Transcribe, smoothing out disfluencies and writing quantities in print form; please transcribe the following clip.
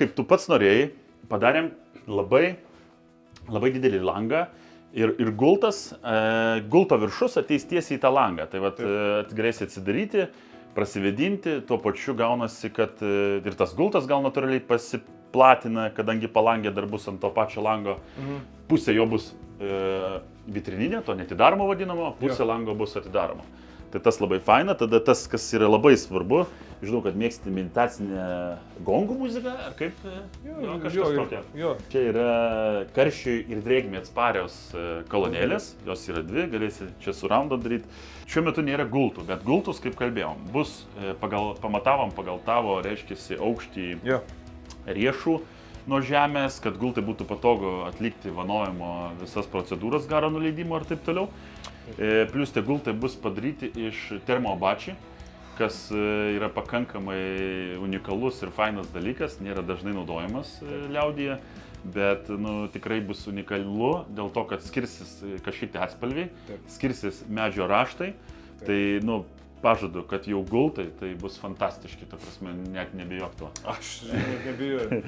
kaip tu pats norėjai, padarėm labai didelį langą ir gulto viršus ateis tiesiai į tą langą. Tai vat galėsi atsidaryti, prasivedinti, tuo pačiu gaunasi, kad ir tas gultas gal natūraliai pasiplatina, kadangi palangė dar bus ant to pačio lango. Pusė jo bus vitrininė, to netidaromo vadinamo, pusė lango bus atidaroma. Tai tas labai faina, tada tas, kas yra labai svarbu, žinau, kad mėgsti meditacinę gongų muziką, ar kaip? Kažkas tokio. Čia yra karščiui ir drėgmei atsparios kolonėlės, jos yra dvi, galėsi čia suraundo daryti. Šiuo metu nėra gultų, bet gultus, kaip kalbėjom, bus, pamatavom pagal tavo, reiškiasi, aukštį riešų nuo žemės, kad gultai būtų patogu atlikti vanojimo visas procedūras, garo nuleidimo ir taip toliau. Plius tie gultai bus padaryti iš termoabači, kas yra pakankamai unikalus ir fainas dalykas, nėra dažnai naudojamas liaudyje, bet tikrai bus unikalu dėl to, kad skirsis kažkiek tai atspalviai, skirsis medžio raštai, tai pažadu, kad jau gultai tai bus fantastiški, ta prasme, net nebijok to. Aš nebijoju.